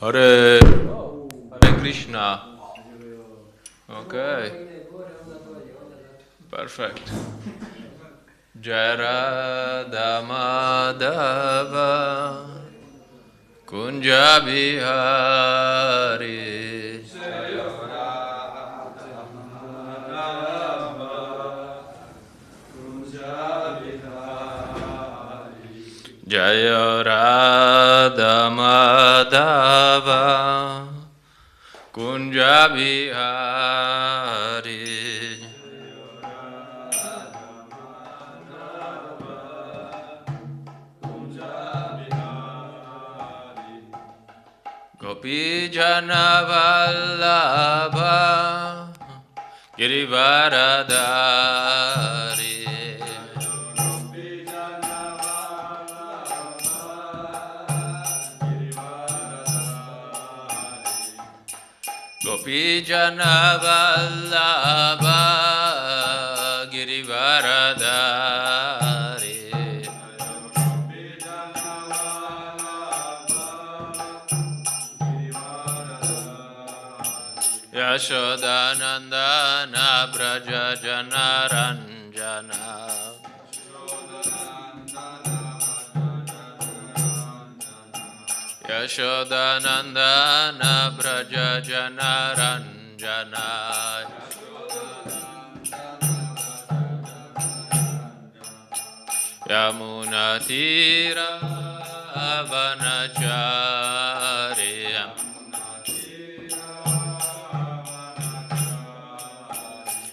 Hare Krishna. Okay. Perfect. Jai Radha Madhava Kunja Bihari Jaya Radha Madhava Kunja Bihari Gopi Jana Vallabha Girivaradari Gopi Jana Vallabha Girivaradari Yashodanandana Braja Janaranjana Yashodanandana Braja Janaranjana Yamunatira Vanacharya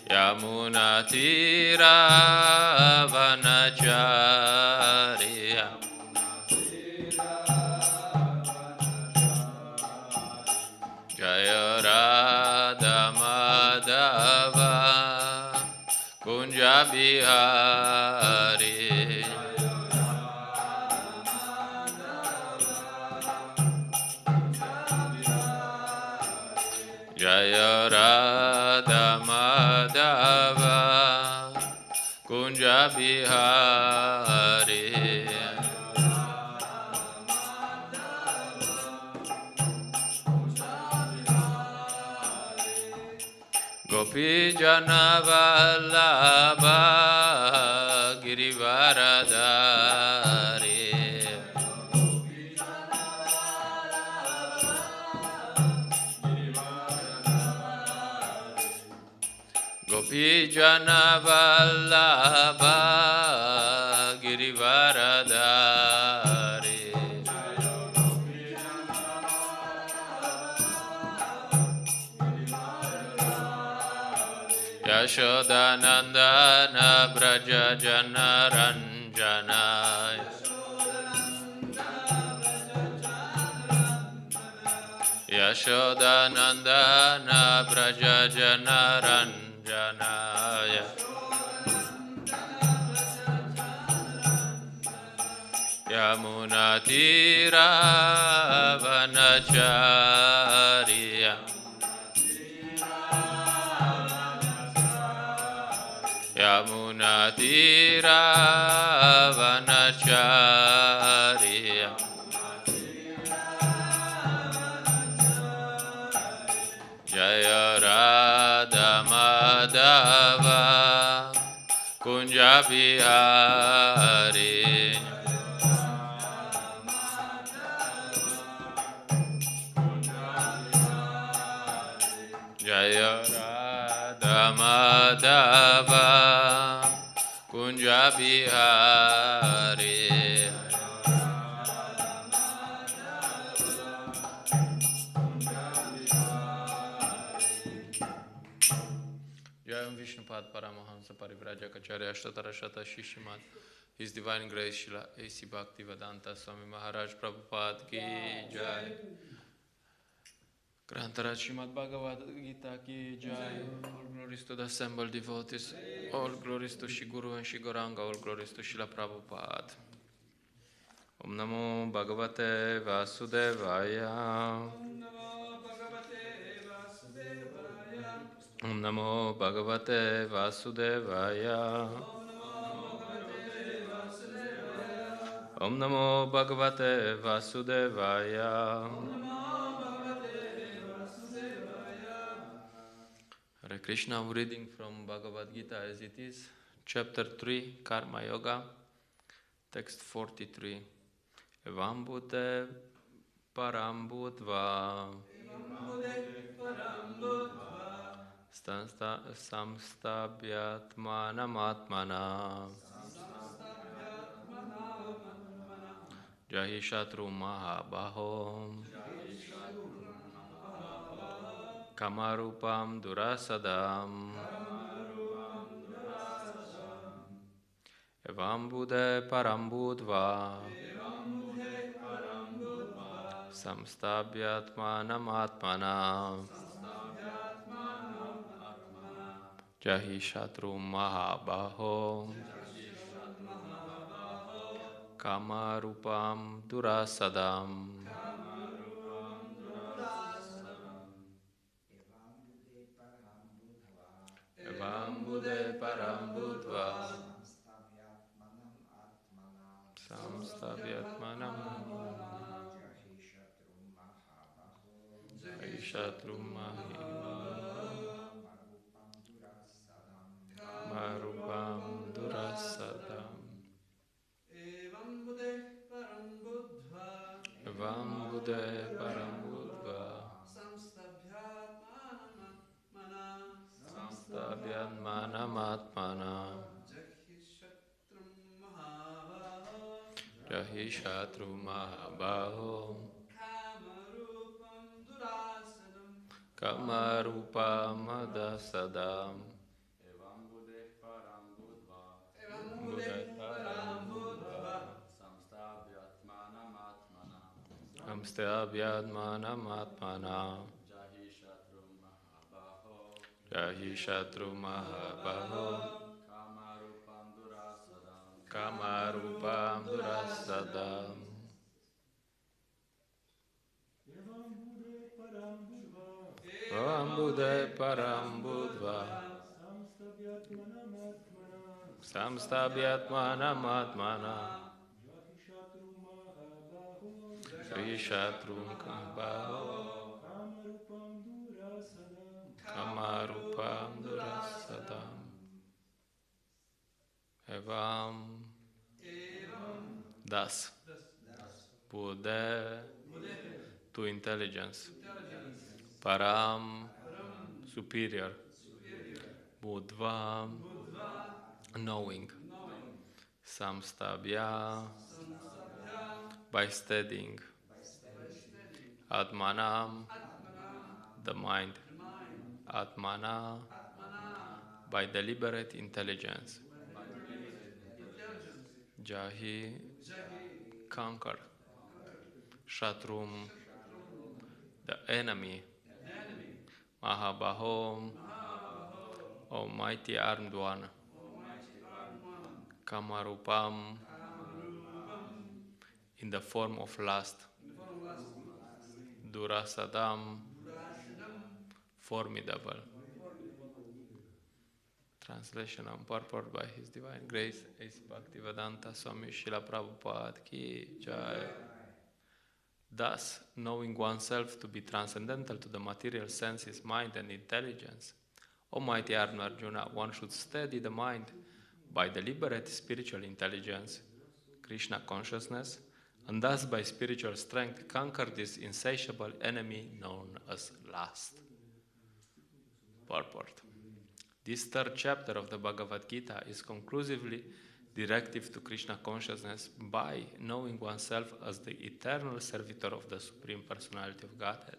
Yamunatira Vanacharya Jaya Radha Madhava Kunja Bihari Jaya Radha Madhava Kunja Bihari Gopi Jana Vallabha Girivaradari Gopi Jana Vallabha Girivaradari Yashodanandana Braja Janaranjana Yashodanandana Braja Janaranjana Yamunatira Vanacharya Yamunatira Vanacharya Jaya Radha Madhava Kunja Bihari Jaya Radha Madhava Kunja Bihari Jayam Vishnupad Paramahamsa Parivrajacharya Ashtatarashata Shishimat His Divine Grace Shila A.C. Bhaktivedanta Swami Maharaj Prabhupada Ki Jai Grantaraj Srimad Bhagavad Gita Ki Jai. All glories to the assembled devotees. All glories to Shri Guru and Shri Gauranga. All glories to Srila Prabhupada. Om Namo Bhagavate Vasudevaya. Om Namo Bhagavate Vasudevaya. Om Namo Bhagavate Vasudevaya. Hare Krishna, I'm reading from Bhagavad Gita as it is, chapter 3, Karma Yoga, text 43. Evam bhute param bhutva samstabhyatmanam jahi shatru mahabaho kamarupam durasadam evam bhute param bhutva samstabhyatmanam jahi shatru mahabaho kamarupam durasadam evam bhute param bhutva samstabhyatmanam jahi shatru kamarupam durasadam evam bhute param bhutva samstabhyatmanam jahi shatru mahabaho kamarupam durasadam evam bhute param bhutva samstabhyatmanam jahi shatru mahabaho kamarupam durasadam evam bhute param bhutva samstabhyatmanam jahi shatru mahabaho kamarupam durasadam evam thus Buddha to intelligence param superior Buddha knowing samstabhya by steadying atmanam the mind atmana by deliberate intelligence jahi conquer shatrum the enemy mahabaho almighty armed one kamarupam in the form of lust durasadam formidable. Translation and purport by His Divine Grace is Bhaktivedanta Swami Srila Prabhupada Ki Jai. Thus, knowing oneself to be transcendental to the material senses, mind and intelligence, O mighty Arjuna, one should steady the mind by deliberate spiritual intelligence, Krishna consciousness, and thus by spiritual strength conquer this insatiable enemy known as lust. Purport. This third chapter of the Bhagavad Gita is conclusively directive to Krishna consciousness by knowing oneself as the eternal servitor of the Supreme Personality of Godhead,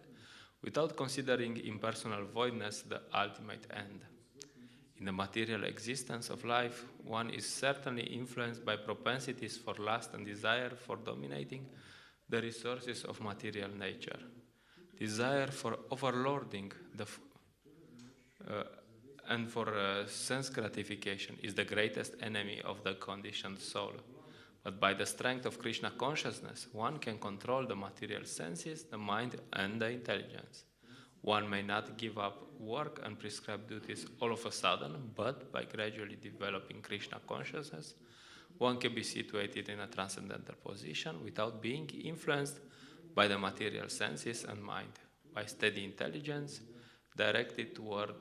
without considering impersonal voidness the ultimate end. In the material existence of life, one is certainly influenced by propensities for lust and desire for dominating the resources of material nature. Desire for overlording and for sense gratification is the greatest enemy of the conditioned soul. But by the strength of Krishna consciousness, one can control the material senses, the mind, and the intelligence. One may not give up work and prescribed duties all of a sudden, but by gradually developing Krishna consciousness, one can be situated in a transcendental position without being influenced by the material senses and mind. By steady intelligence, directed toward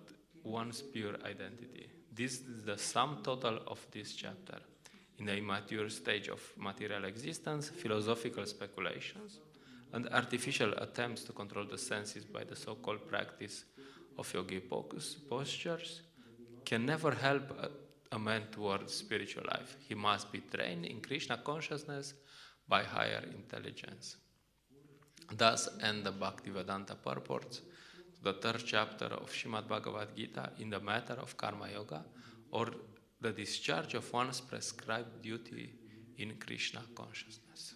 one's pure identity. This is the sum total of this chapter. In the immature stage of material existence, philosophical speculations and artificial attempts to control the senses by the so-called practice of yogi postures can never help a man towards spiritual life. He must be trained in Krishna consciousness by higher intelligence. Thus end the Bhaktivedanta purports, the third chapter of Srimad Bhagavad Gita in the matter of karma yoga, or the discharge of one's prescribed duty in Krishna consciousness.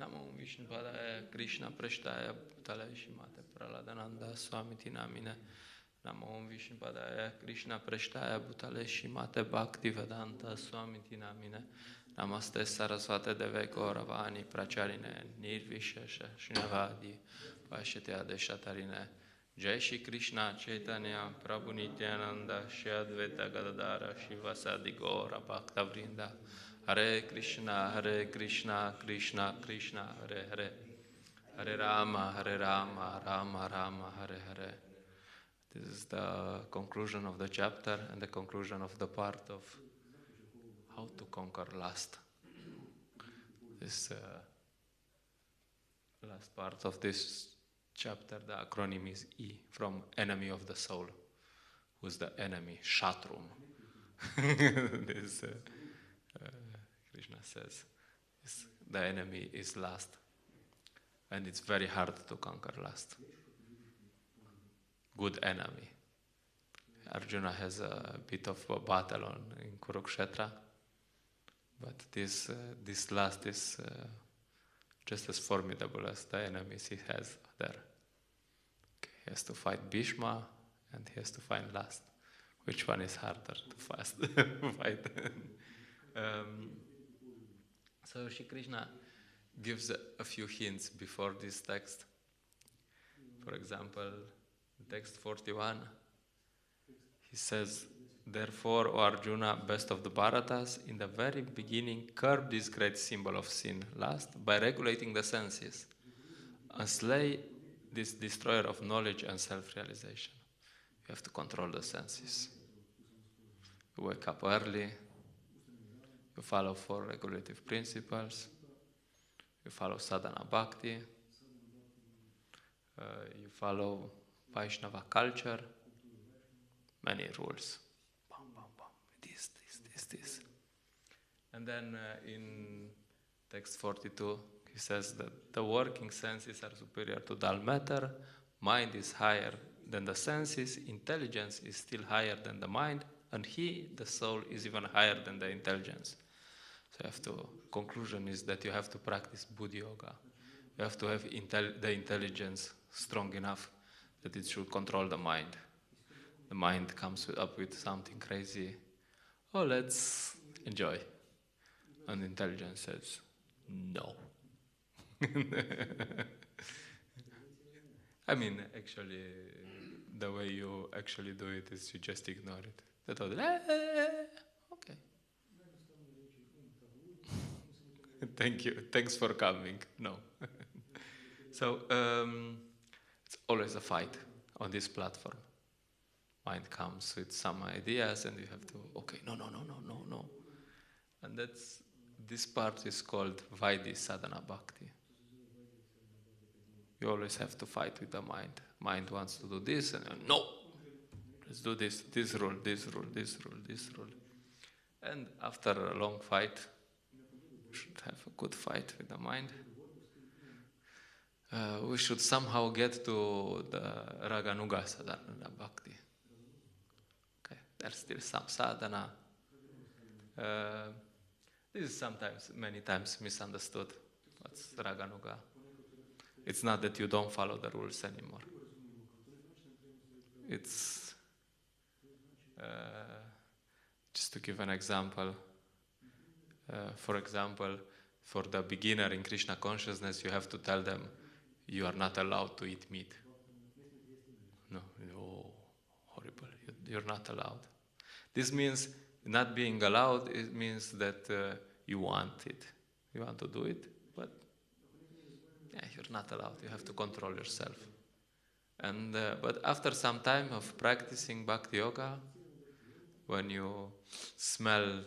Namo Vishnupadaya Krishna Prashtaya Bhutale Shimate Praladananda Swamiti Namine. Namo Vishnupadaya Krishna Prashtaya Bhutale Shimate Bhaktivedanta Swamiti Namine. Namaste Saraswate Deve Gauravani Pracharine Nirvishesha Srinavadi Pashyate Adeshatarine. Jai Shri Krishna Chaitanya Prabhu Nityananda Shri Advaita Gadadara Shivasadi Gaura Bhakta Vrinda. Hare Krishna Krishna Krishna Hare Hare Hare Rama Rama Rama Hare Hare. This is the conclusion of the chapter and the conclusion of the part of how to conquer lust. This last part of this chapter, the acronym is E, from enemy of the soul. Who's the enemy? Shatrum. This Krishna says the enemy is lust, and it's very hard to conquer lust. Good enemy. Arjuna has a bit of a battle in Kurukshetra, but this lust is just as formidable as the enemies he has there. Okay, he has to fight Bhishma and he has to fight lust. Which one is harder to fight? So Shri Krishna gives a few hints before this text. For example, text 41, he says, "Therefore, O Arjuna, best of the Bharatas, in the very beginning curb this great symbol of sin, lust, by regulating the senses, and slay this destroyer of knowledge and self-realization." You have to control the senses. You wake up early, you follow 4 regulative principles, you follow sadhana bhakti, you follow Vaishnava culture, many rules. This. And then in text 42, he says that the working senses are superior to dull matter, mind is higher than the senses, intelligence is still higher than the mind, and he, the soul, is even higher than the intelligence. So conclusion is that you have to practice Buddha Yoga. You have to have the intelligence strong enough that it should control the mind. The mind comes up with something crazy. Oh, let's enjoy. And intelligence says, no. I mean, actually, the way you actually do it is you just ignore it. That's all. Okay. Thank you. Thanks for coming. No. So, it's always a fight on this platform. Mind comes with some ideas and you have to, okay, no. And this part is called Vaidhi Sadhana Bhakti. You always have to fight with the mind. Mind wants to do this and no, let's do this rule. And after a long fight, we should have a good fight with the mind. We should somehow get to the Raganuga Sadhana Bhakti. Okay, there's still some sadhana. This is many times misunderstood. What's Raganuga? It's not that you don't follow the rules anymore. It's, just to give an example, for example, for the beginner in Krishna consciousness, you have to tell them, you are not allowed to eat meat. No, horrible, you're not allowed. This means not being allowed, it means that you want it. You want to do it, but you're not allowed. You have to control yourself. And but after some time of practicing Bhakti Yoga, when you smell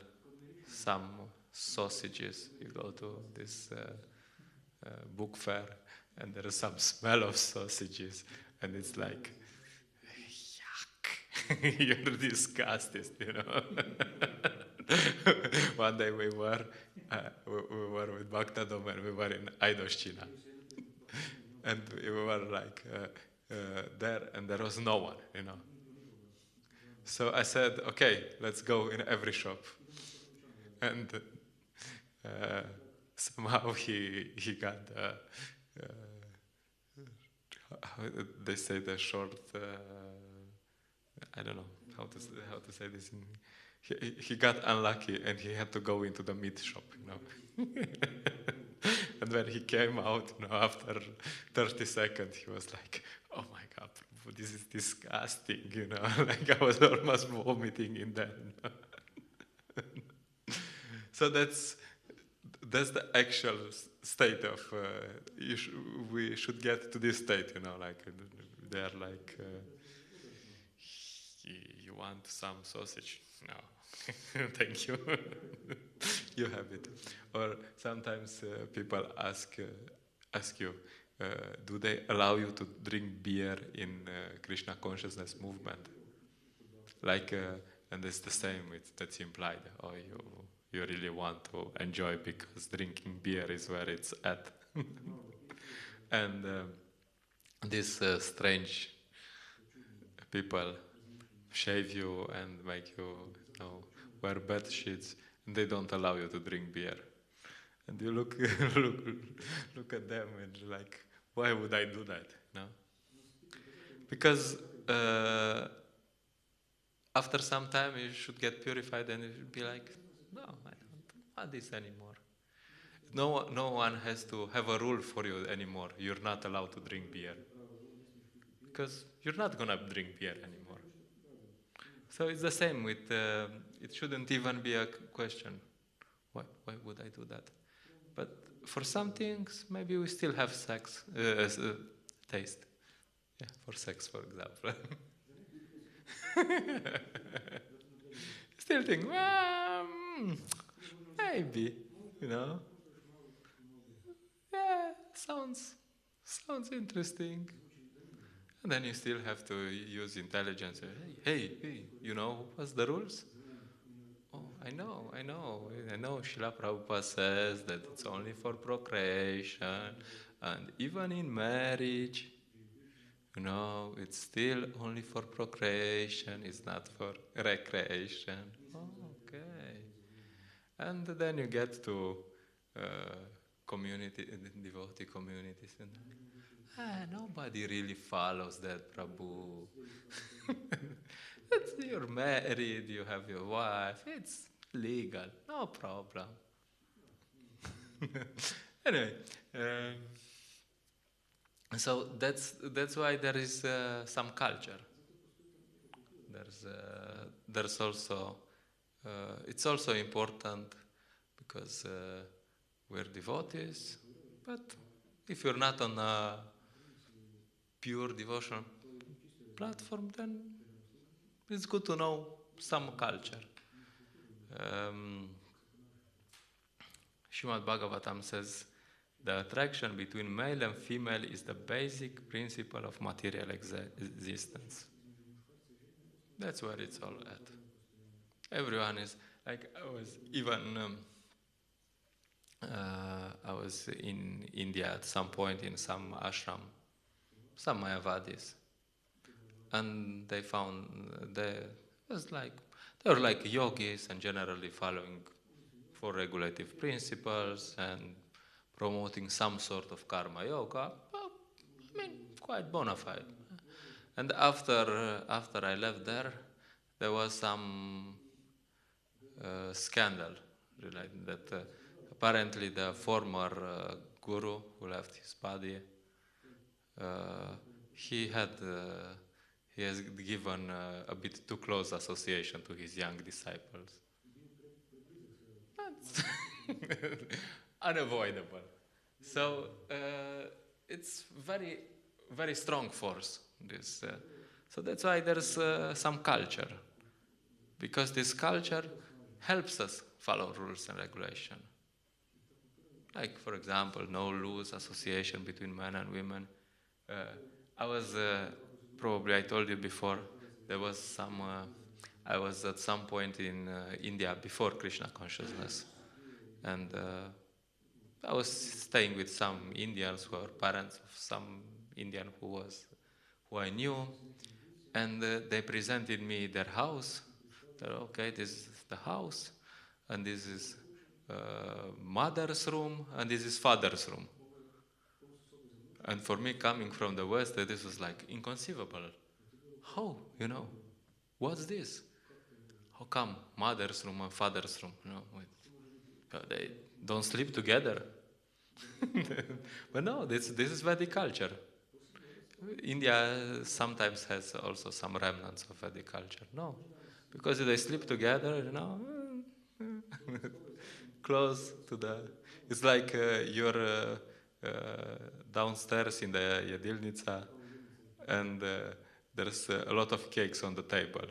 some sausages, you go to this book fair, and there is some smell of sausages, and it's like, yuck, you're disgusted, you know. One day we were with Bhaktadom, and we were in Aidoshchina, and we were like there, and there was no one, you know. So I said, okay, let's go in every shop, and somehow he got how they say the short. I don't know how to say this. He got unlucky and he had to go into the meat shop, you know. And when he came out, you know, after 30 seconds, he was like, "Oh my God, Prabhu, this is disgusting," you know. Like I was almost vomiting in there. You know? So that's the actual state of. We should get to this state, you know, like they are like. You want some sausage? No, thank you. You have it. Or sometimes people ask you, do they allow you to drink beer in Krishna Consciousness movement? Like, and it's the same. That's implied. Oh, you really want to enjoy because drinking beer is where it's at. And these strange people shave you and make you, you know, wear bed sheets, and they don't allow you to drink beer. And you look at them and like, why would I do that? No? Because after some time you should get purified and you should be like, no, I don't want this anymore. No one has to have a rule for you anymore. You're not allowed to drink beer. Because you're not going to drink beer anymore. So it's the same with, it shouldn't even be a question. Why would I do that? But for some things, maybe we still have sex, taste. Yeah, for sex, for example. Still think, well, maybe, you know. Yeah, sounds interesting. And then you still have to use intelligence. Hey, you know what's the rules? Oh, I know. Srila Prabhupada says that it's only for procreation, and even in marriage, you know, it's still only for procreation. It's not for recreation. Oh, okay. And then you get to devotee communities, and nobody really follows that, Prabhu. You're married, you have your wife, it's legal, no problem. Anyway, so that's why there is some culture. There's also it's also important because we're devotees, but if you're not on a pure devotional platform, then it's good to know some culture. Srimad Bhagavatam says, the attraction between male and female is the basic principle of material existence. That's where it's all at. Everyone is, like, I was in India at some point in some ashram, some Mayavadis, and they found they were like yogis and generally following four regulative principles and promoting some sort of karma yoga. Well, I mean, quite bona fide. And after I left there was some scandal related that apparently the former guru who left his body, he has given a bit too close association to his young disciples. That's unavoidable. So it's very, very strong force So that's why there's some culture, because this culture helps us follow rules and regulation. Like, for example, no loose association between men and women. Probably I told you before, there was some, I was at some point in India before Krishna Consciousness, and I was staying with some Indians who are parents of some Indian who I knew, and they presented me their house. They're, okay, this is the house, and this is mother's room, and this is father's room. And for me, coming from the West, this was like inconceivable. How, what's this? How come mother's room and father's room? They don't sleep together. But no, this is Vedic culture. India sometimes has also some remnants of Vedic culture. No, because they sleep together, close to the... It's like you're downstairs in the Jedilnica, and there's a lot of cakes on the table.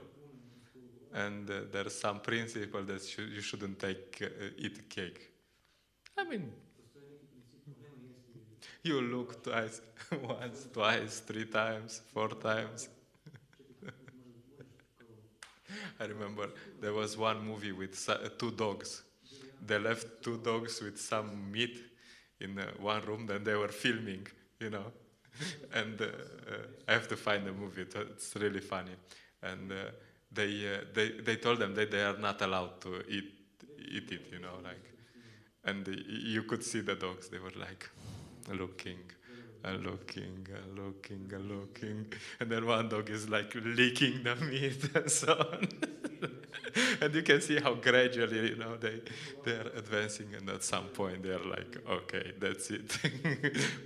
And there's some principle that you shouldn't eat cake. I mean, you look twice, once, twice, 3 times, 4 times. I remember there was one movie with 2 dogs. They left 2 dogs with some meat in one room, then they were filming, And I have to find the movie, it's really funny. And they told them that they are not allowed to eat it, and you could see the dogs, they were like looking and looking and looking and looking, and then one dog is like licking the meat and so on. And you can see how gradually, they are advancing, and at some point they are like, okay, that's it.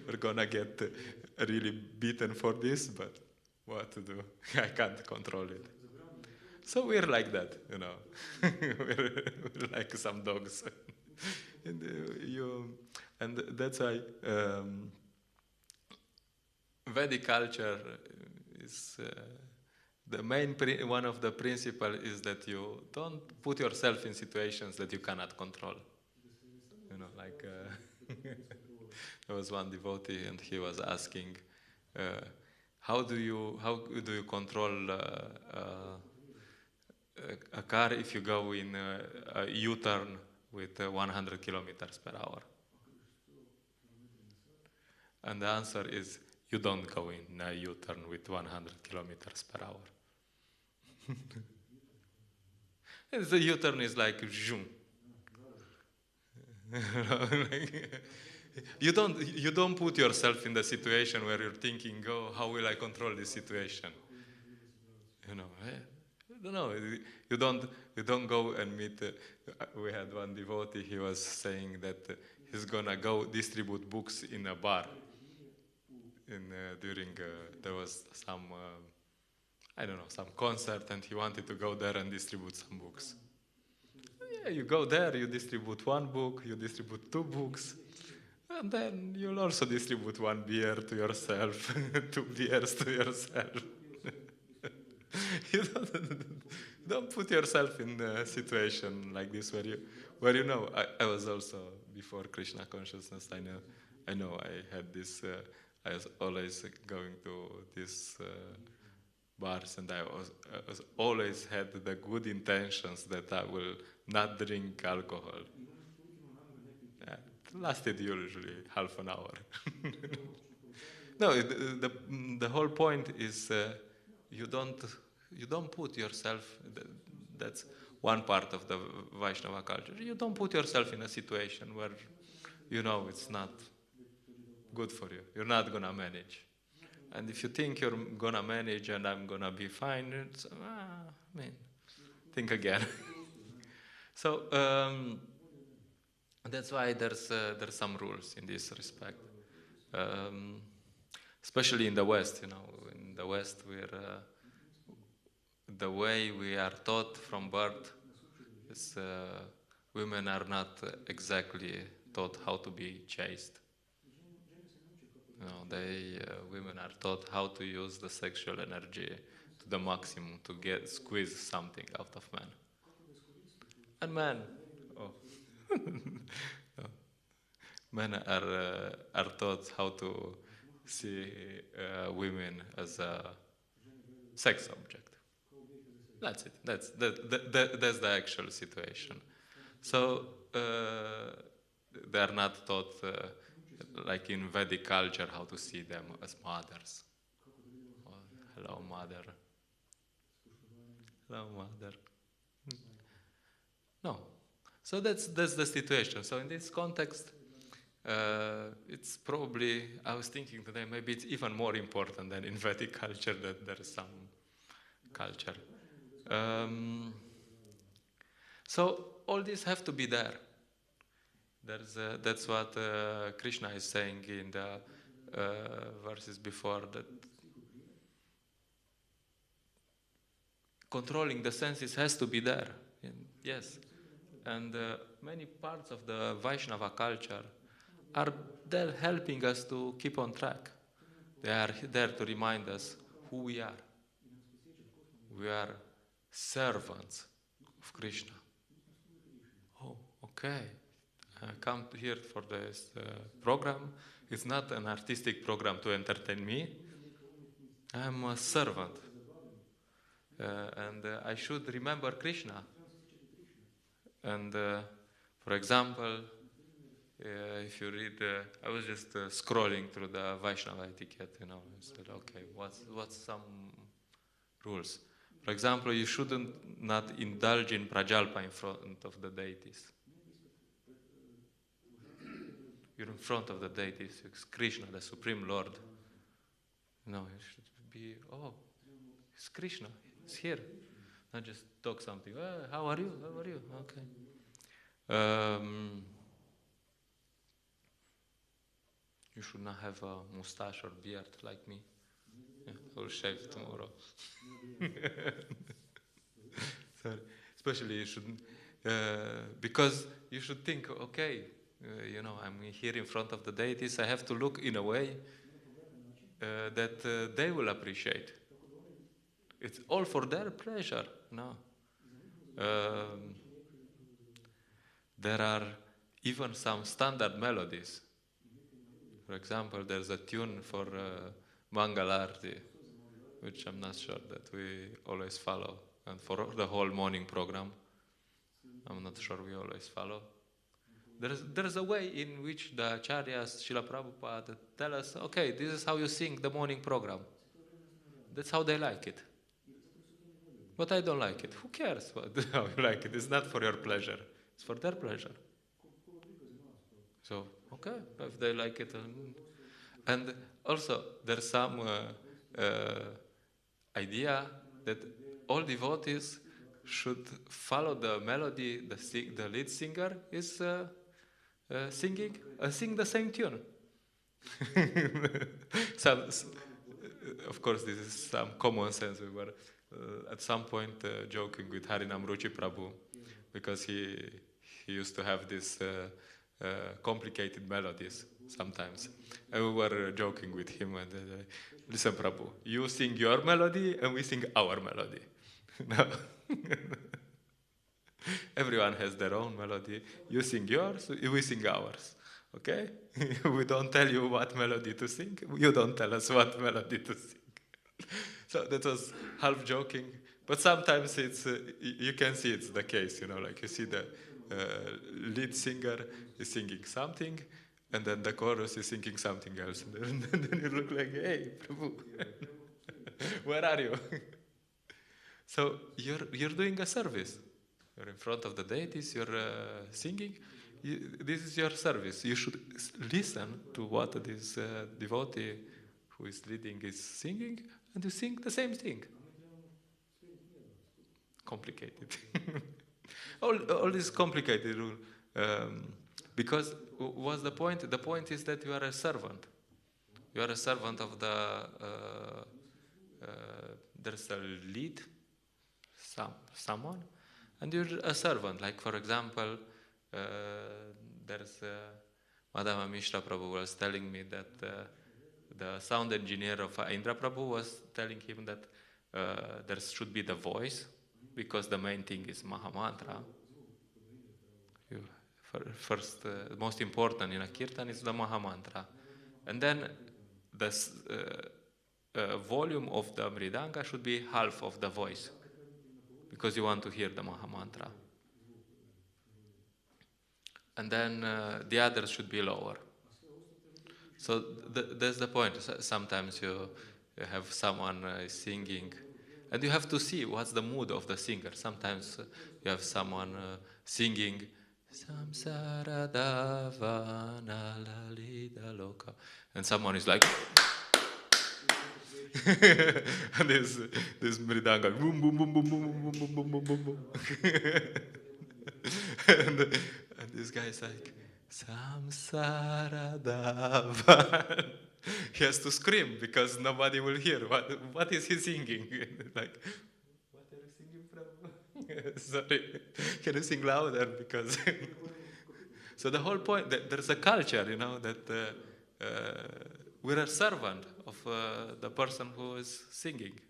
We're gonna get really beaten for this, but what to do? I can't control it. So we're like that, we're like some dogs. And that's why Vedic culture is the main one of the principles is that you don't put yourself in situations that you cannot control. There was one devotee, and he was asking, how do you control a car if you go in a U-turn with 100 kilometers per hour? And the answer is, you don't go in a U-turn with 100 kilometers per hour. The U-turn is like zoom. You don't put yourself in the situation where you're thinking, oh, how will I control this situation? You don't go and meet. We had one devotee. He was saying that he's gonna go distribute books in a bar. During there was some some concert, and he wanted to go there and distribute some books. Yeah, you go there, you distribute 1 book, you distribute 2 books, and then you'll also distribute 1 beer to yourself, 2 beers to yourself. You don't put yourself in a situation like this where I was also before Krishna Consciousness. I know I had this. I was always going to these bars, and I was always had the good intentions that I will not drink alcohol. It lasted usually half an hour. No, the whole point is you don't put yourself. That's one part of the Vaishnava culture. You don't put yourself in a situation where it's not good for you. You're not gonna manage. And if you think you're gonna manage and I'm gonna be fine, think again. So that's why there's some rules in this respect. Especially in the West, in the West, the way we are taught from birth is women are not exactly taught how to be chaste. They women are taught how to use the sexual energy to the maximum to squeeze something out of men. And men, oh. No. Men are taught how to see women as a sex object. That's it. That's the actual situation. So they are not taught, like in Vedic culture, how to see them as mothers. Oh, hello, mother. Hello, mother. No. So that's the situation. So in this context, it's probably, I was thinking today, maybe it's even more important than in Vedic culture that there is some culture. So all these have to be there. That's what Krishna is saying in the verses before, that controlling the senses has to be there. Yes. And many parts of the Vaishnava culture are there helping us to keep on track. They are there to remind us who we are. We are servants of Krishna. Oh, okay. I come here for this program. It's not an artistic program to entertain me. I'm a servant. And I should remember Krishna. And for example, if you read, I was just scrolling through the Vaishnava etiquette, I said, okay, what's some rules? For example, you shouldn't not indulge in prajalpa in front of the deities. You're in front of the deities, it's Krishna, the Supreme Lord. No, you should be, oh, it's Krishna, it's here. Not just talk something, how are you? How are you? Okay. You should not have a mustache or beard like me. Yeah, I will shave tomorrow. Sorry. Especially you shouldn't, because you should think, okay, I'm here in front of the deities, I have to look in a way that they will appreciate. It's all for their pleasure. No. There are even some standard melodies. For example, there's a tune for Mangalarti, which I'm not sure that we always follow. And for the whole morning program, I'm not sure we always follow. There's a way in which the Acharyas, Srila Prabhupada, tell us, okay, this is how you sing the morning program. That's how they like it. But I don't like it. Who cares how you like it? It's not for your pleasure. It's for their pleasure. So, okay, if they like it. And also, there's some idea that all devotees should follow the melody the lead singer is singing and sing the same tune. Of course, this is some common sense. We were at some point joking with Harinam Ruchi Prabhu because he used to have these complicated melodies sometimes. And we were joking with him and listen, Prabhu, you sing your melody and we sing our melody. No. Everyone has their own melody. You sing yours, we sing ours. Okay? We don't tell you what melody to sing. You don't tell us what melody to sing. So that was half joking. But sometimes it's you can see it's the case. Like you see the lead singer is singing something, and then the chorus is singing something else. And then you look like, hey, Prabhu, where are you? So you're doing a service. You're in front of the deities, you're singing. This is your service. You should listen to what this devotee who is leading is singing, and you sing the same thing. Complicated. all this complicated rule. Because what's the point? The point is that you are a servant. You are a servant of the... there's a lead, someone, and you're a servant. Like, for example, there's Madhava Mishra Prabhu was telling me that the sound engineer of Indra Prabhu was telling him that there should be the voice, because the main thing is Mahamantra. First, most important in a kirtan is the Mahamantra. And then the volume of the mridanga should be half of the voice, because you want to hear the Mahamantra. And then the others should be lower. So that's the point. Sometimes you have someone singing, and you have to see what's the mood of the singer. Sometimes you have someone singing Samsara Davana Lalita Loka, and someone is like and this mridanga boom boom boom boom boom boom boom boom boom boom boom. and this guy is like Samsara Davan. He has to scream because nobody will hear what is he singing. Like, what are you singing from? Sorry, can you sing louder? Because so the whole point that there's a culture, that we're a servant of the person who is singing,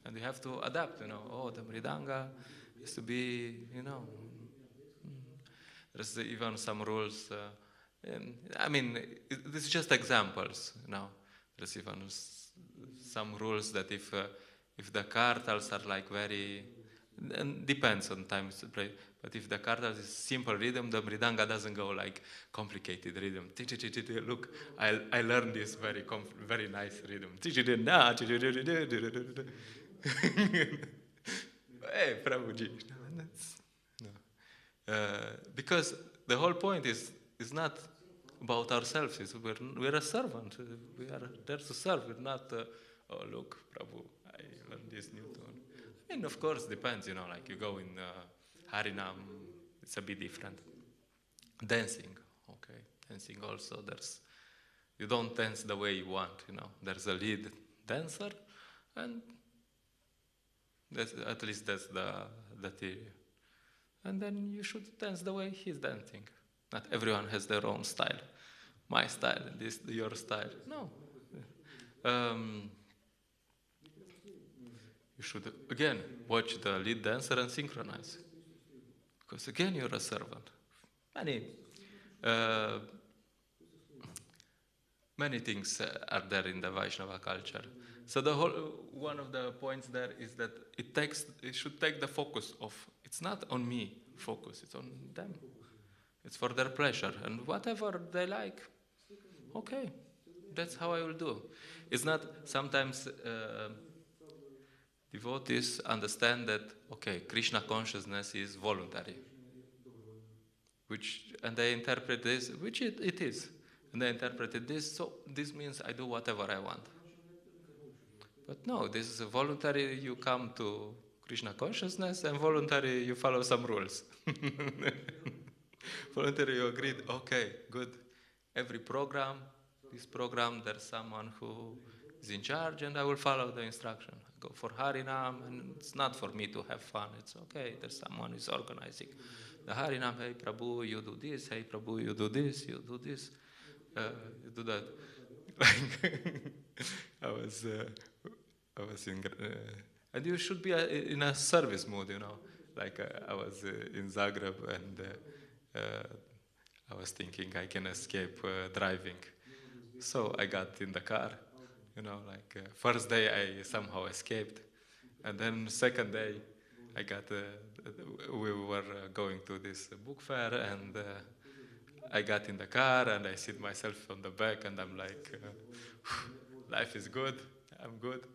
and we have to adapt. Oh, the mridanga has to be, There's even some rules. I mean, this is just examples. There's even some rules that if the kartals are like very, and depends on times to play. But if the kartals is simple rhythm, the mridanga doesn't go like complicated rhythm. Look, I learned this very nice rhythm. Hey, Prabhuji. Because the whole point is not about ourselves. We're a servant. We are there to serve. We're not, oh, look, Prabhu, I learned this new tune. I mean, of course, depends, like you go in Harinam, it's a bit different. Dancing, okay. Dancing also, you don't dance the way you want, There's a lead dancer, and at least that's the theory. And then you should dance the way he's dancing. Not everyone has their own style. My style, your style. No. You should, again, watch the lead dancer and synchronize. Because, again, you're a servant. Many things are there in the Vaishnava culture. So one of the points there is that it should take the focus of, it's not on me focus, it's on them. It's for their pleasure. And whatever they like, okay, that's how I will do. It's not, sometimes devotees understand that, okay, Krishna consciousness is voluntary. And they interpret this, which it is. And they interpreted this, so this means I do whatever I want. But no, this is a voluntary, you come to Krishna consciousness, and voluntary, you follow some rules. Voluntary, you agreed, okay, good. Every program, this program, there's someone who is in charge, and I will follow the instruction. I go for Harinam, and it's not for me to have fun. It's okay, there's someone who's organizing the Harinam. Hey, Prabhu, you do this. Hey, Prabhu, you do this. You do this. You do that. I was in, and you should be in a service mood, Like I was in Zagreb, and I was thinking I can escape driving. So I got in the car, first day I somehow escaped, and then second day we were going to this book fair, and I got in the car and I sit myself on the back, and I'm like, life is good, I'm good,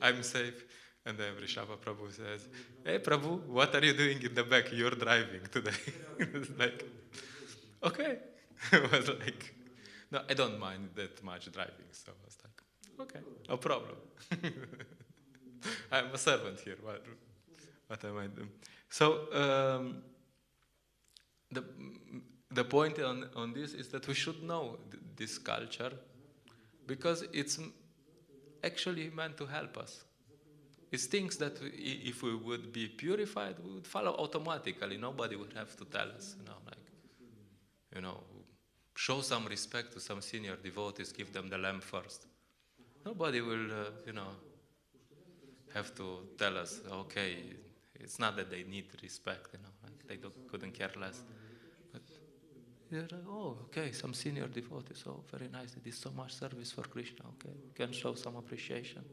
I'm safe. And then Vrishabha Prabhu says, hey Prabhu, what are you doing in the back? You're driving today. It's like, okay. I was like, no, I don't mind that much driving. So I was like, okay, no problem. I'm a servant here. What am I doing? So the point on this is that we should know this culture, because it's actually meant to help us. It's things that if we would be purified, we would follow automatically. Nobody would have to tell us, show some respect to some senior devotees, give them the lamp first. Nobody will, have to tell us, okay, it's not that they need respect, like they couldn't care less. But they're like, oh, okay, some senior devotees, oh, very nice, they did so much service for Krishna, okay, we can show some appreciation.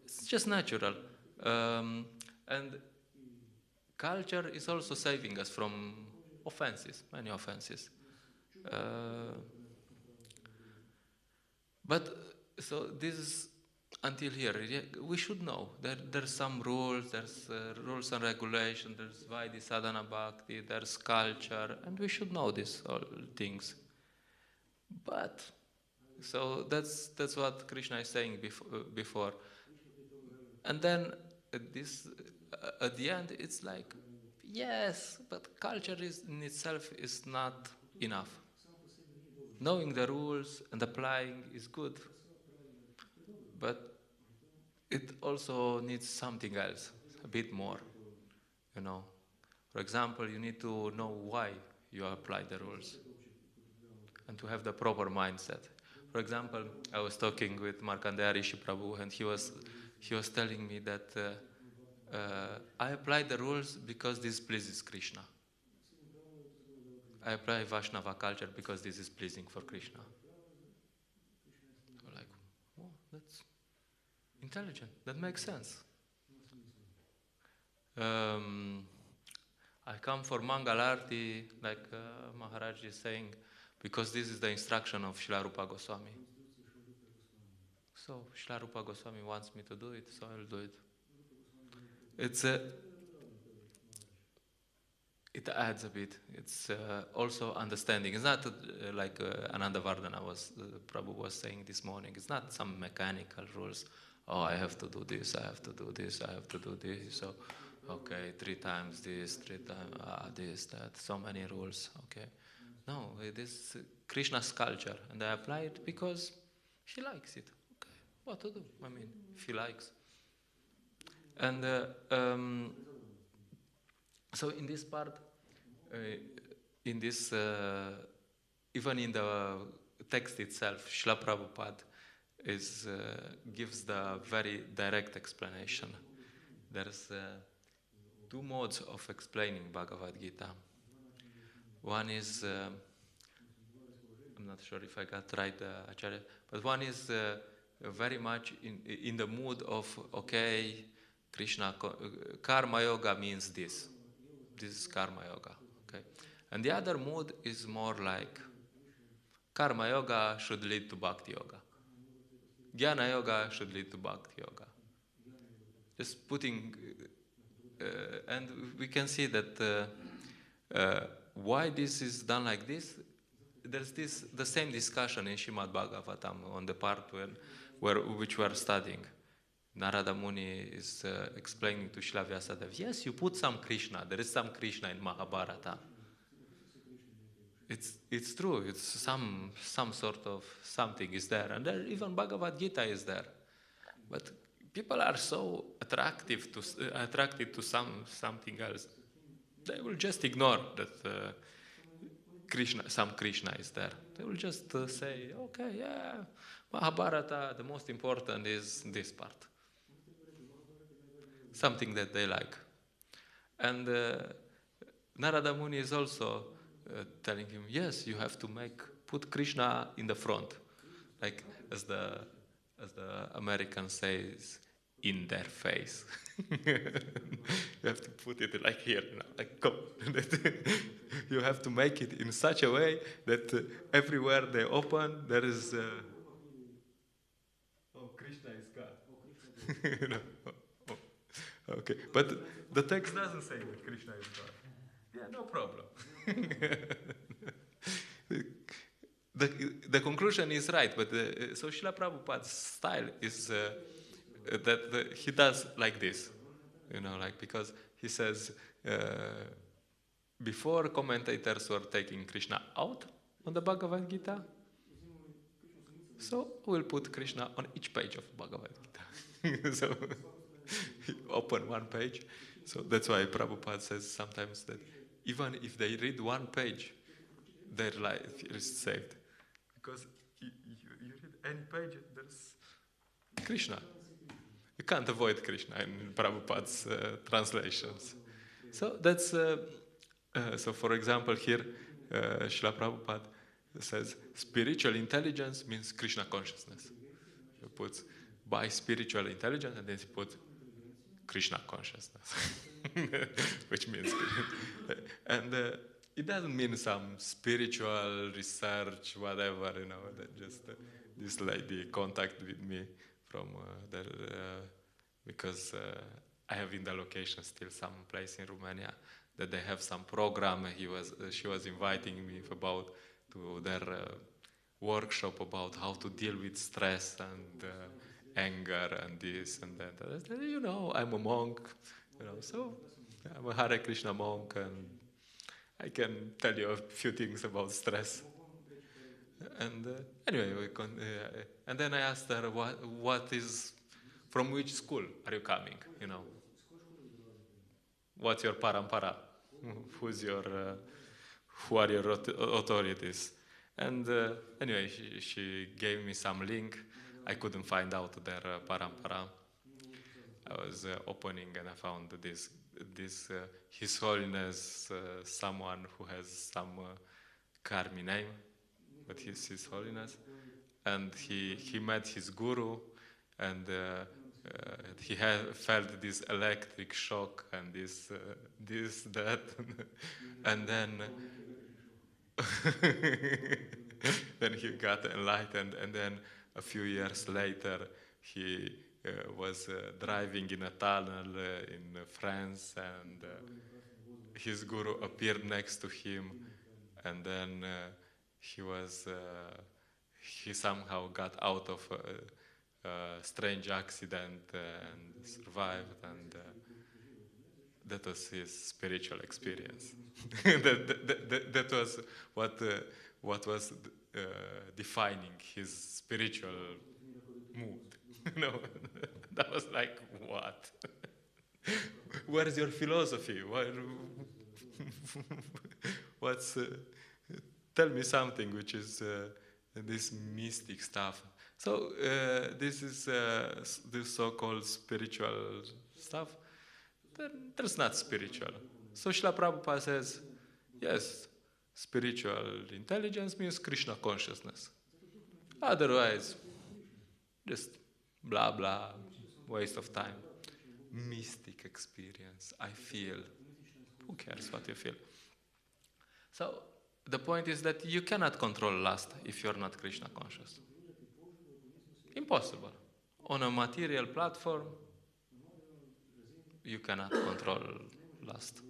It's just natural. And culture is also saving us from offenses, many offenses. But so this is until here. We should know that there's some rules, there's rules and regulations, there's Vaidhi Sadhana Bhakti, there's culture, and we should know these all things. But so that's what Krishna is saying before. And then at the end, it's like, yes, but culture in itself is not enough. Knowing the rules and applying is good, but it also needs something else, a bit more, For example, you need to know why you apply the rules and to have the proper mindset. For example, I was talking with Markandeya Rishi Prabhu, and he was telling me that I apply the rules because this pleases Krishna. I apply Vaishnava culture because this is pleasing for Krishna. So like, oh, that's intelligent. That makes sense. I come for Mangal Arti, like Maharaj is saying, because this is the instruction of Srila Rupa Goswami. So Srila Rupa Goswami wants me to do it, so I'll do it. It adds a bit. It's also understanding. It's not like Ananda Vardhana Prabhu was saying this morning. It's not some mechanical rules. Oh, I have to do this, I have to do this, I have to do this. So, okay, 3 times this, 3 times this, that. So many rules. Okay. No, it is Krishna's culture, and I apply it because he likes it. Okay, what to do? I mean, if he likes. And so in this part, even in the text itself, Srila Prabhupada gives the very direct explanation. There's 2 modes of explaining Bhagavad Gita. One is, I'm not sure if I got right, Acharya, but one is very much in the mood of, okay, Krishna, Karma Yoga means this. This is Karma Yoga. Okay. And the other mood is more like, Karma Yoga should lead to Bhakti Yoga. Jnana Yoga should lead to Bhakti Yoga. Just putting, and we can see that why this is done like this. There's the same discussion in Srimad Bhagavatam on the part which we are studying. Narada Muni is explaining to Srila Vyasadeva, yes, you put some Krishna. There is some Krishna in Mahabharata. It's true. It's some sort of something is there, and there even Bhagavad Gita is there. But people are so attracted to something else. They will just ignore that some Krishna is there. They will just say, okay, yeah, Mahabharata. The most important is this part. Something that they like. And Narada Muni is also telling him, yes, you have to put Krishna in the front, like as the American says, in their face. You have to put it like here, like come. You have to make it in such a way that everywhere they open, there is. Oh, Krishna is God. Okay, but the text doesn't say that Krishna is God. Yeah, no problem. The conclusion is right, but so Srila Prabhupada's style is that he does like this, because he says before commentators were taking Krishna out on the Bhagavad Gita, so we'll put Krishna on each page of Bhagavad Gita. So open one page. So that's why Prabhupada says sometimes that even if they read one page, their life is saved. Because you read any page, there's Krishna. You can't avoid Krishna in Prabhupada's translations. So that's so. For example, here Srila Prabhupada says spiritual intelligence means Krishna consciousness. He puts by spiritual intelligence, and then he puts Krishna consciousness, which means, and it doesn't mean some spiritual research, whatever, that just this lady contacted with me from there, because I have in the location still some place in Romania that they have some program. She was inviting me about to their workshop about how to deal with stress and anger and this and that. I said, I'm a monk, so I'm a Hare Krishna monk, and I can tell you a few things about stress. And anyway, and then I asked her, what is, from which school are you coming? What's your parampara? Who are your authorities? And anyway, she gave me some link. I couldn't find out their parampara. I was opening and I found this His Holiness, someone who has some Karmi name, but he's His Holiness. And he met his guru, and he felt this electric shock and this, that, and then then he got enlightened, and then a few years later he was driving in a tunnel in France, and his guru appeared next to him, and then he somehow got out of a strange accident and survived, and that was his spiritual experience. that was what was defining his spiritual mood. That was like, what? Where is your philosophy? What's tell me something which is this mystic stuff. So this is this so-called spiritual stuff. That's not spiritual. So Srila Prabhupada says, yes, spiritual intelligence means Krishna consciousness. Otherwise, just blah blah, waste of time. Mystic experience, I feel. Who cares what you feel? So the point is that you cannot control lust if you're not Krishna conscious. Impossible. On a material platform, you cannot control lust.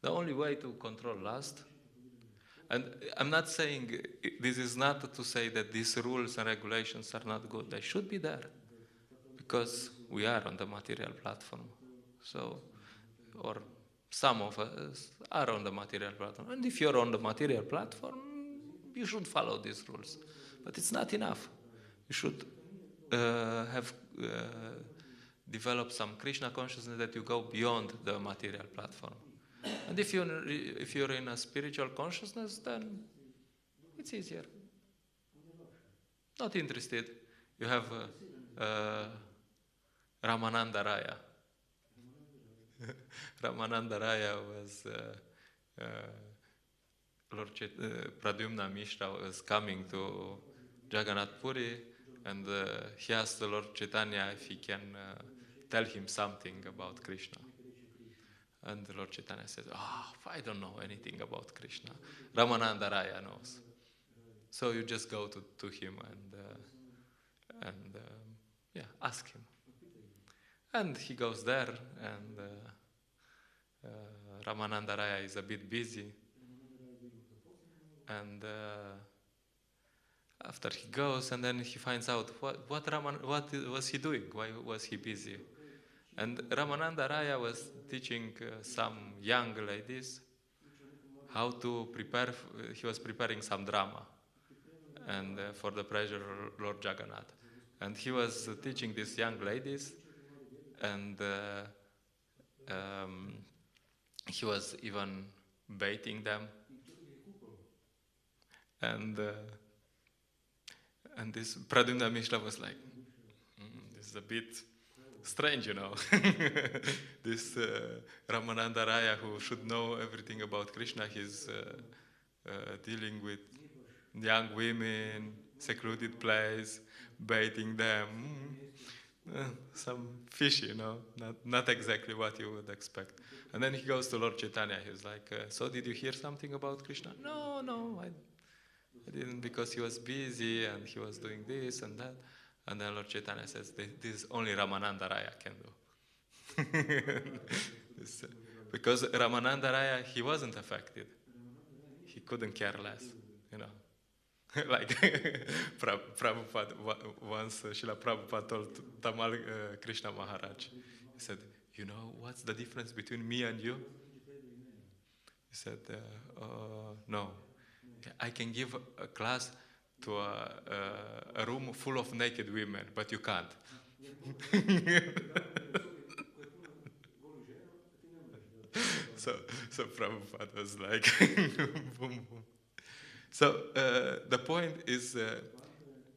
The only way to control lust, and I'm not saying, this is not to say that these rules and regulations are not good. They should be there, because we are on the material platform. So, or some of us are on the material platform. And if you're on the material platform, you should follow these rules. But it's not enough. You should have developed some Krishna consciousness that you go beyond the material platform. And if you're in a spiritual consciousness, then it's easier. Not interested. You have Ramananda Raya. Ramananda Raya was Lord Pradyumna Mishra was coming to Jagannath Puri, and he asked the Lord Chaitanya if he can tell him something about Krishna. And the Lord Chaitanya said, I don't know anything about Krishna. Ramananda Raya knows. So you just go to him and ask him. And he goes there, and Ramananda Raya is a bit busy. And after he goes, and then he finds out what was he doing? Why was he busy? And Ramananda Raya was teaching some young ladies how to prepare. He was preparing some drama, and for the pleasure of Lord Jagannath. And he was teaching these young ladies, and he was even baiting them. And this Pradyumna Mishra was like, is a bit strange, you know. This Ramananda Raya, who should know everything about Krishna, he's dealing with young women, secluded place, baiting them. Some fishy, you know, not exactly what you would expect. And then he goes to Lord Chaitanya. He's like, so did you hear something about Krishna? No, I didn't, because he was busy and he was doing this and that. And then Lord Chaitanya says, this only Ramananda Raya can do. Because Ramananda Raya, he wasn't affected. He couldn't care less, you know. Like Prabhupada, once Srila Prabhupada told Tamal Krishna Maharaj, he said, you know, what's the difference between me and you? He said, no. I can give a class to a room full of naked women, but you can't. So Prabhupada was like, boom, boom. So the point is,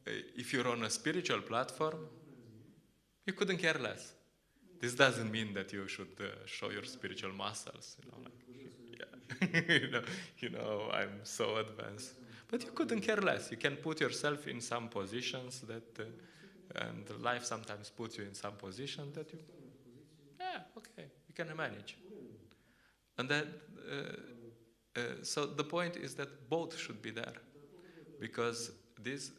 if you're on a spiritual platform, you couldn't care less. This doesn't mean that you should show your spiritual muscles, you know, like, yeah. you know, I'm so advanced. But you couldn't care less. You can put yourself in some positions that, and life sometimes puts you in some positions that you, okay, you can manage. And then, so the point is that both should be there. Because this,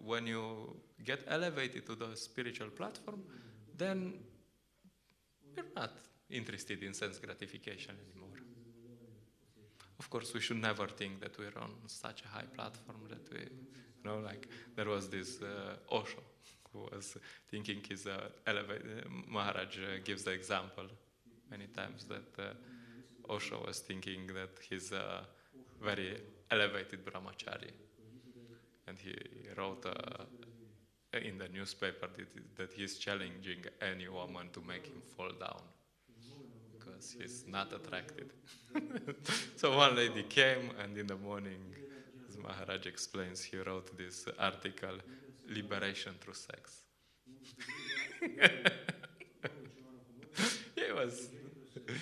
when you get elevated to the spiritual platform, then you're not interested in sense gratification anymore. Of course, we should never think that we're on such a high platform that we, you know, like there was this Osho who was thinking he's elevated. Maharaj gives the example many times that Osho was thinking that he's a very elevated brahmachari. And he wrote in the newspaper that he's challenging any woman to make him fall down because he's not attracted. So one lady came, and in the morning, as Maharaj explains, he wrote this article, Liberation Through Sex.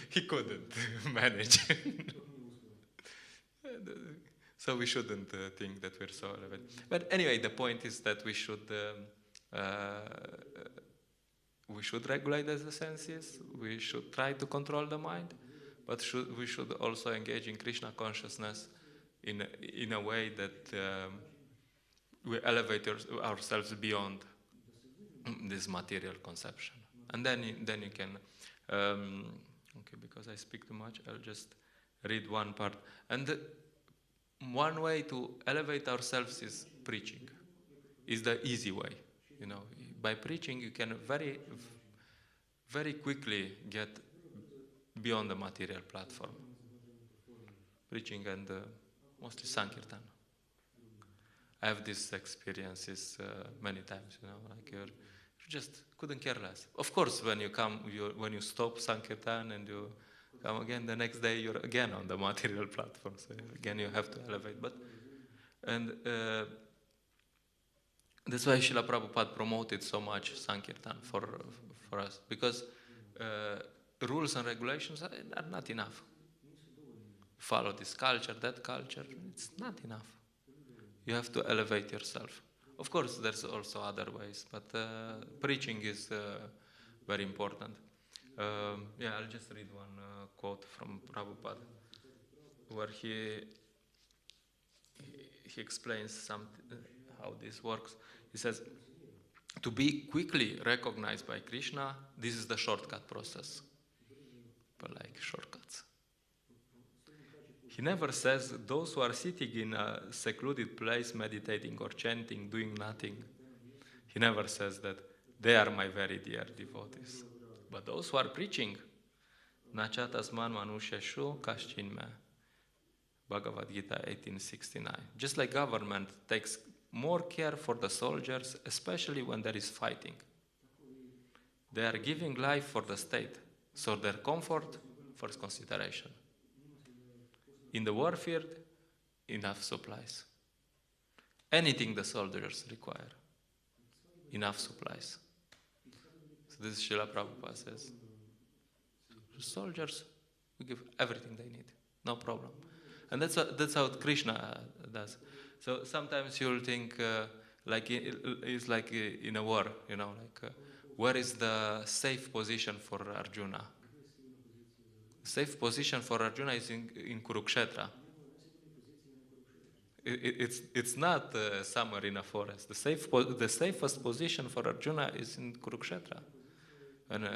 He couldn't manage. So we shouldn't think that we're so elevated. But anyway, the point is that we should regulate the senses, we should try to control the mind, but we should also engage in Krishna consciousness in a way that we elevate ourselves beyond this material conception. And then you can, okay, because I speak too much, I'll just read one part. And one way to elevate ourselves is preaching. Is the easy way, you know. By preaching, you can very, very quickly get beyond the material platform. Preaching and mostly Sankirtan. I have these experiences many times, you know, like you just couldn't care less. Of course, when you stop Sankirtan and you come again, the next day you're again on the material platform. So again, you have to elevate. That's why Srila Prabhupada promoted so much Sankirtan for us, because rules and regulations are not enough. Follow this culture, that culture, it's not enough. You have to elevate yourself. Of course, there's also other ways, but preaching is very important. I'll just read one quote from Prabhupada, where he explains how this works. He says, to be quickly recognized by Krishna, this is the shortcut process. But like shortcuts. He never says those who are sitting in a secluded place, meditating or chanting, doing nothing. He never says that they are my very dear devotees. But those who are preaching, Nachatasman Manusheshu Kaschinme, Bhagavad Gita 1869. Just like government takes more care for the soldiers, especially when there is fighting. They are giving life for the state, so their comfort first consideration. In the warfield, enough supplies. Anything the soldiers require, enough supplies. this is Srila Prabhupada says. Soldiers, we give everything they need, no problem. And that's how Krishna does. So sometimes you'll think it's like in a war, where is the safe position for Arjuna? Safe position for Arjuna is in Kurukshetra. It's not somewhere in a forest. The safest position for Arjuna is in Kurukshetra. And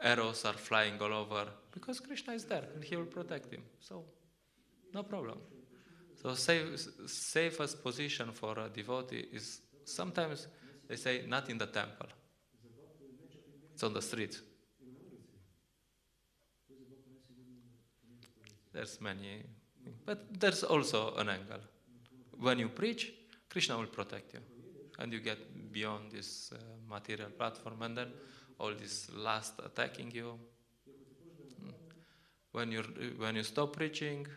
arrows are flying all over because Krishna is there and he will protect him. So, no problem. So, safest position for a devotee is sometimes they say not in the temple. It's on the street. There's many, but there's also an angle. When you preach, Krishna will protect you, and you get beyond this material platform, and then all this lust attacking you. When you stop preaching,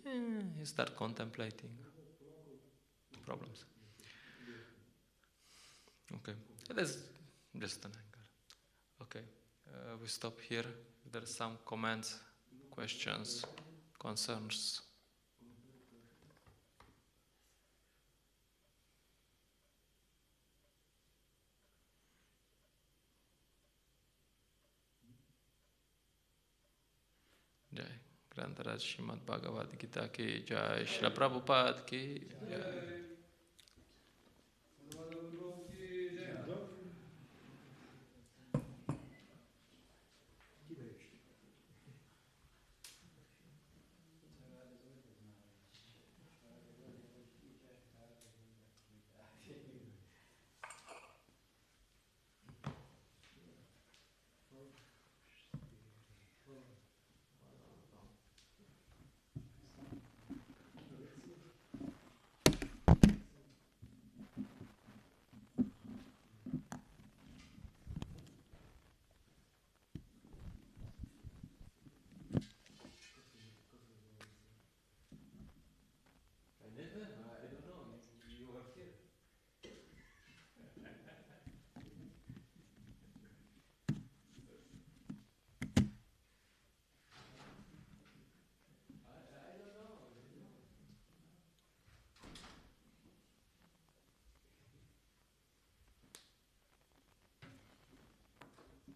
you start contemplating problems. Okay, that's just an angle. Okay, we stop here. If there are some comments, questions, concerns. Jai. Grantaraj Srimad Bhagavad Gita ki Jai. Srila Prabhupada ki Jai.